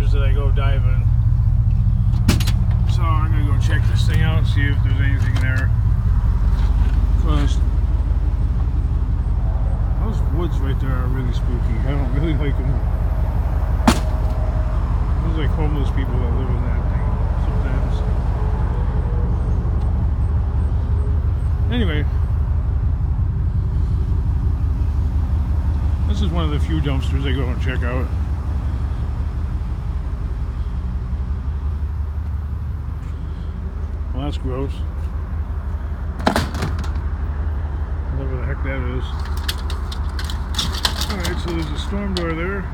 dumpsters that I go dive in. So I'm gonna go check this thing out and see if there's anything there. Because those woods right there are really spooky. I don't really like them. There's like homeless people that live in that thing sometimes. Anyway, this is one of the few dumpsters I go and check out. Well, that's gross. Whatever the heck that is. Alright, so there's a storm door there.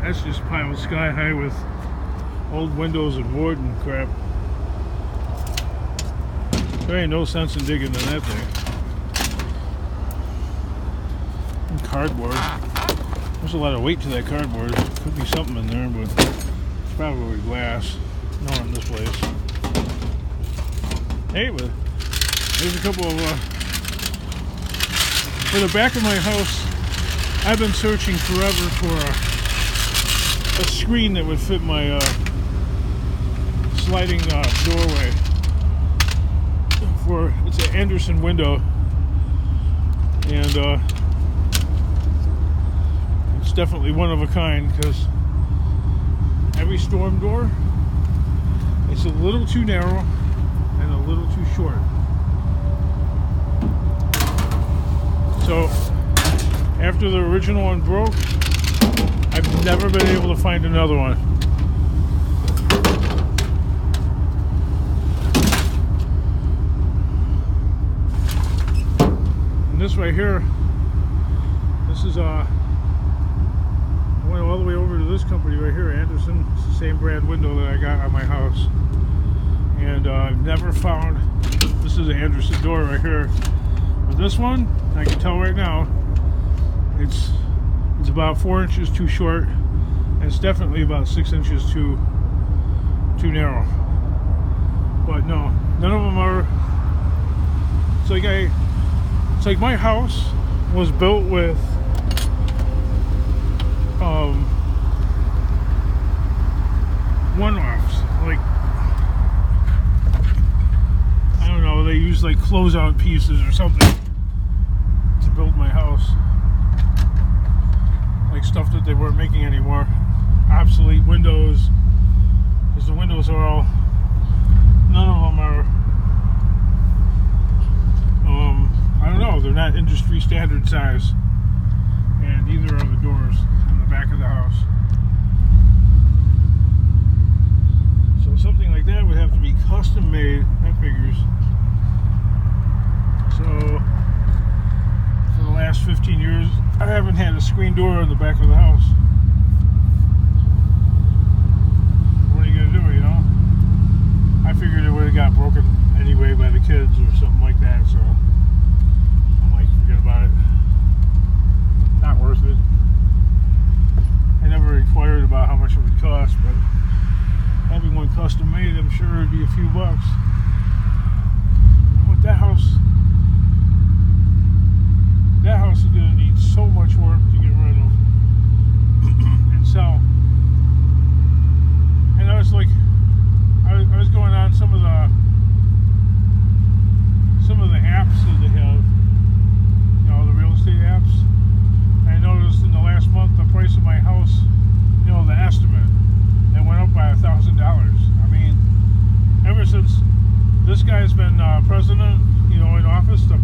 That's just piled sky high with old windows and wood and crap. There ain't no sense in digging in that thing. And cardboard. There's a lot of weight to that cardboard. Could be something in there, but it's probably glass. Not in this place. Hey, but there's a couple of for the back of my house. I've been searching forever for a screen that would fit my sliding doorway. It's an Anderson window, and it's definitely one of a kind, because every storm door, it's a little too narrow and a little too short. So after the original one broke, I've never been able to find another one. This right here, this is I went all the way over to this company right here, Anderson. It's the same brand window that I got on my house, and I've never found. This is an Anderson door right here, but this one I can tell right now it's about 4 inches too short, and it's definitely about 6 inches too narrow. But no, none of them are. It's like my house was built with one-offs. Like, I don't know, they use like closeout pieces or something to build my house. Like stuff that they weren't making anymore. Obsolete windows, because the windows are all, none of them are I don't know, they're not industry standard size, and neither are the doors on the back of the house. So something like that would have to be custom made, that figures. So for the last 15 years I haven't had a screen door on the back of the house. What are you gonna do, you know? I figured it would have got broken anyway by the kids or something like that, so forget about it. Not worth it. I never inquired about how much it would cost, but having one custom made, I'm sure it'd be a few bucks. But that house is gonna need so much work to get rid of and sell. And I was like, I was going on some of the apps that they have. The real estate apps. I noticed in the last month the price of my house, the estimate, it went up by $1,000. I mean, ever since this guy's been president, in office, the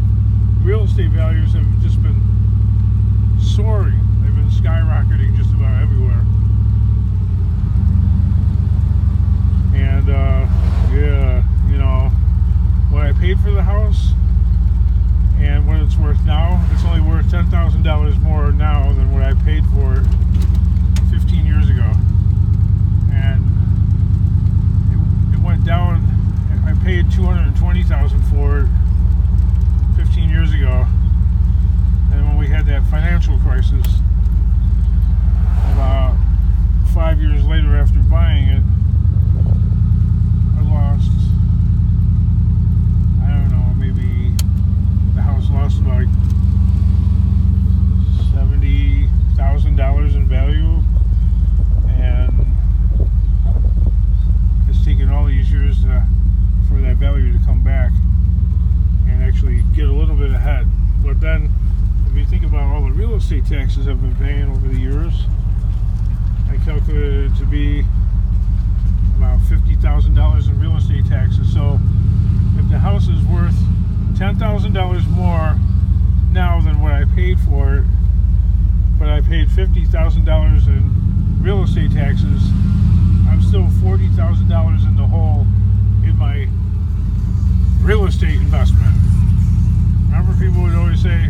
real estate values have just been soaring. They've been skyrocketing just about everywhere. And yeah, what I paid for the house and what it's worth now, it's only worth $10,000 more now than what I paid for 15 years ago. And it went down. I paid $220,000 for it 15 years ago. And when we had that financial crisis, about 5 years later after buying it, I lost, I don't know, maybe the house lost about then if you think about all the real estate taxes I've been paying over the years, I calculated it to be about $50,000 in real estate taxes. So if the house is worth $10,000 more now than what I paid for it, but I paid $50,000 in real estate taxes, I'm still $40,000 in the hole in my real estate investment. Remember, people would always say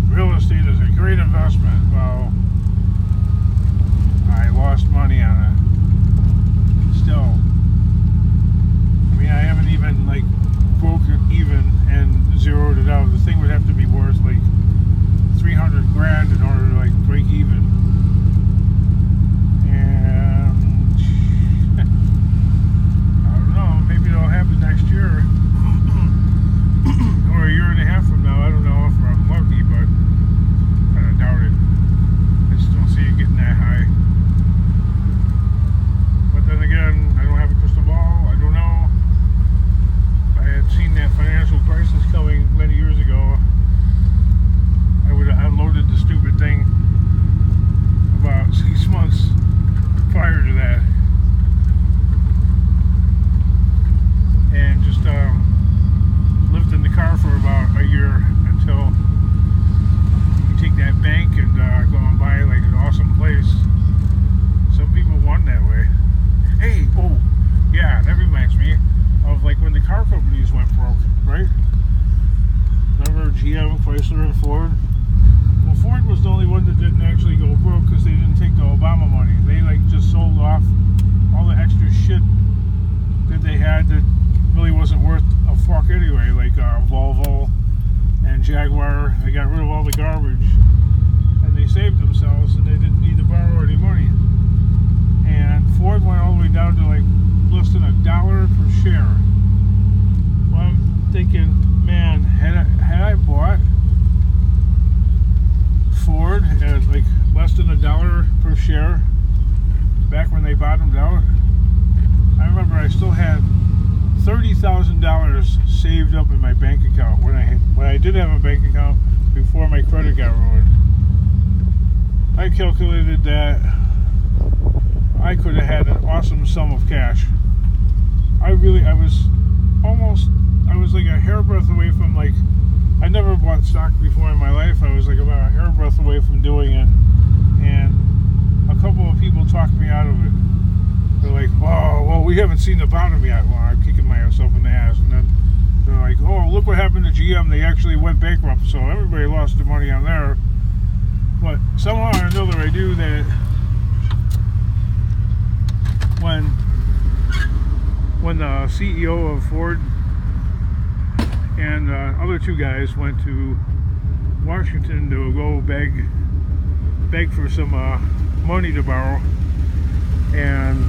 real estate is a great investment. Well, I lost money on it. Still, I mean, I haven't even like broke even and zeroed it out. The thing would have to be worth like 300 grand in order to like break even. And I don't know, maybe it'll happen next year or a year and a half from now. I don't know if I'm lucky, but I kind of doubt it. I just don't see it getting that high. But then again, I don't have a crystal ball. I don't know. If I had seen that financial crisis coming many years ago, I would have unloaded the stupid thing about 6 months prior to that, and just lived in the car for about a year until you take that bank and go and buy like an awesome place. Some people won that way. Hey, oh yeah, that reminds me of like when the car companies went broke, right? Remember GM, Chrysler, and Ford? Well, Ford was the only one that didn't actually go broke because they didn't take the Obama money. They like just sold off all the extra shit that they had that really wasn't worth a fuck anyway, like Volvo and Jaguar. They got rid of all the garbage and they saved themselves, and they didn't need to borrow any money. And Ford went all the way down to like less than $1 per share. Well, I'm thinking, man, had I bought Ford at like less than $1 per share back when they bottomed out, I remember I still had $30,000 saved up in my bank account when I did have a bank account before my credit got ruined. I calculated that I could have had an awesome sum of cash. I was like a hairbreadth away from like, I never bought stock before in my life. I was like about a hairbreadth away from doing it, and a couple of people talked me out of it. They're like, oh, well, we haven't seen the bottom yet. Well, I'm kicking myself in the ass. And then they're like, oh, look what happened to GM. They actually went bankrupt, so everybody lost their money on there. But somehow or another, I do that when the CEO of Ford and other two guys went to Washington to go beg for some money to borrow, and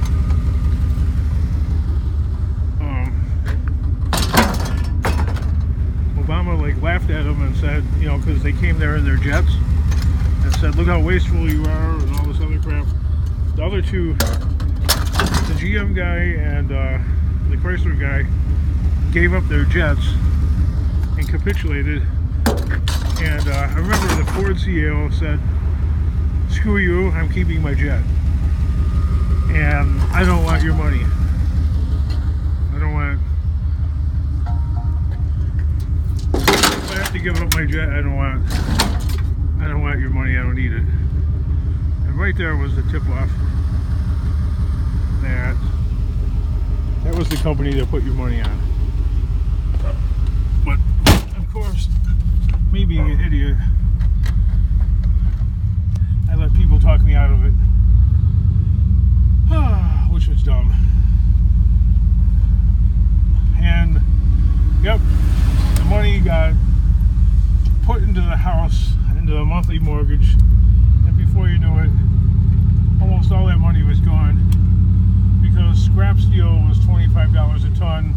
Obama like laughed at them and said, you know, because they came there in their jets, and said, look how wasteful you are and all this other crap. The other two, the GM guy and the Chrysler guy, gave up their jets and capitulated. And I remember the Ford CEO said, screw you, I'm keeping my jet, and I don't want your money. I don't want, if I have to give up my jet, I don't want your money. I don't need it. And right there was the tip off that was the company that put your money on. But of course, me being an idiot, I let people talk me out of it, which was dumb. And yep, the money got put into the house, into the monthly mortgage, and before you knew it, almost all that money was gone, because scrap steel was $25 a ton,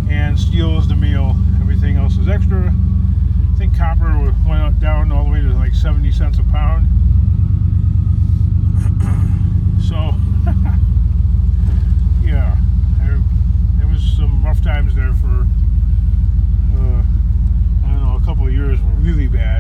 and steel is the meal. Everything else is extra. I think copper went down all the way to like 70 cents a pound. So yeah, there was some rough times there for I don't know, a couple of years were really bad.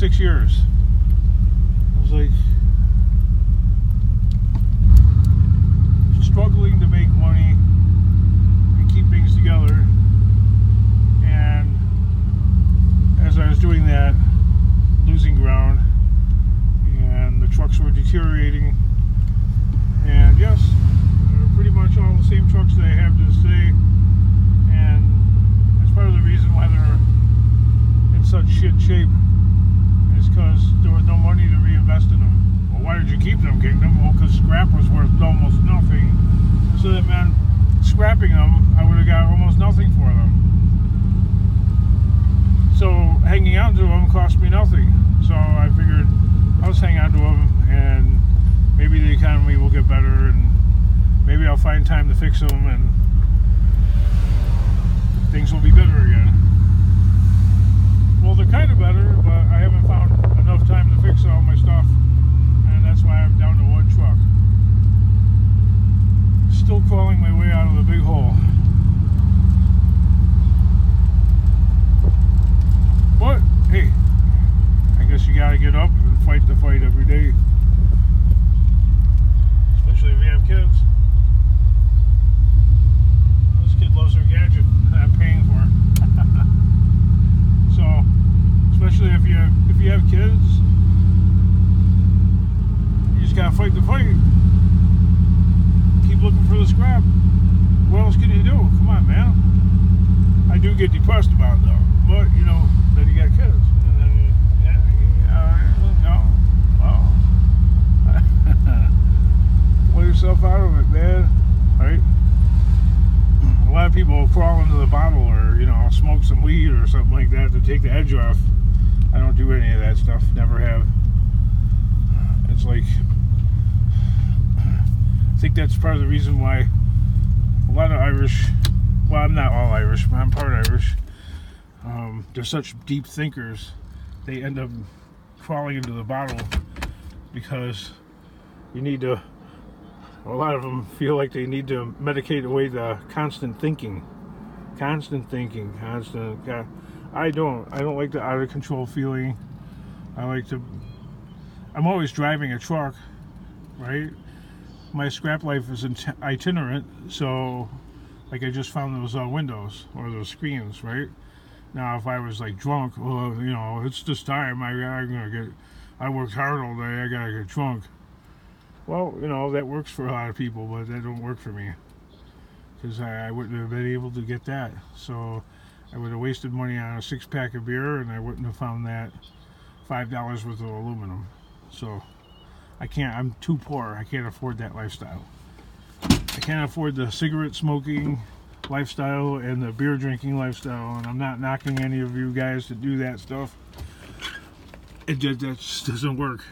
6 years. I was like struggling to make money and keep things together, and as I was doing that, losing ground, and the trucks were deteriorating. And yes, they're pretty much all the same trucks that I have to this day, and that's part of the reason why they're in such shit shape, is because there was no money to reinvest in them. Well, why did you keep them, Kingdom? Well, because scrap was worth almost nothing, so that meant scrapping them, I would have got almost nothing for them. So hanging on to them cost me nothing. So I figured I'll just hang on to them, and maybe the economy will get better, and maybe I'll find time to fix them, and things will be better again. Well, they're kind of better, but I haven't found enough time to fix all my stuff, and that's why I'm down to one truck. Still crawling my way out of the big hole. But hey, I guess you gotta get up and fight the fight every day, especially if you have kids. This kid loves her gadget that I'm paying for. So, especially if you have kids, you just gotta fight the fight. Keep looking for the scrap. What else can you do? Come on, man. I do get depressed about it though, but you know, then you got kids, and then pull yourself out of it, man. Right? A lot of people crawl into the bottle, or you know, smoke some weed or something like that to take the edge off. I don't do any of that stuff. Never have. It's like, I think that's part of the reason why a lot of Irish, well, I'm not all Irish, but I'm part Irish. They're such deep thinkers. They end up crawling into the bottle because you need to. A lot of them feel like they need to medicate away the constant thinking. I don't like the out of control feeling. I'm always driving a truck, right? My scrap life is itinerant, so like I just found those windows or those screens, right? Now if I was like drunk, well, you know, it's this time, I worked hard all day, I gotta get drunk. Well, you know, that works for a lot of people, but that don't work for me, because I wouldn't have been able to get that. So I would have wasted money on a 6-pack of beer, and I wouldn't have found that $5 worth of aluminum. So I'm too poor. I can't afford that lifestyle. I can't afford the cigarette smoking lifestyle and the beer drinking lifestyle, and I'm not knocking any of you guys that do that stuff. That just doesn't work.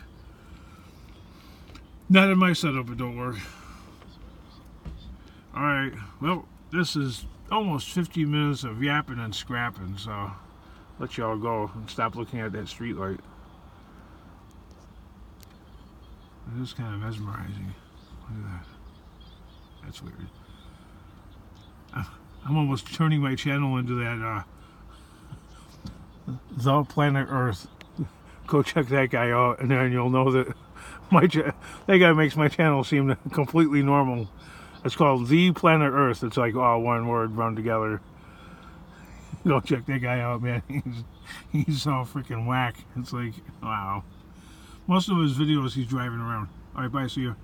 Not in my setup, it don't work. Alright, well, this is almost 15 minutes of yapping and scrapping, so I'll let y'all go and stop looking at that street light. It is kind of mesmerizing. Look at that. That's weird. I'm almost turning my channel into that The Planet Earth. Go check that guy out, and then you'll know that that guy makes my channel seem completely normal. It's called The Planet Earth. It's like all one word run together. Go check that guy out, man. He's so freaking whack. It's like, wow. Most of his videos he's driving around. Alright, bye, see you.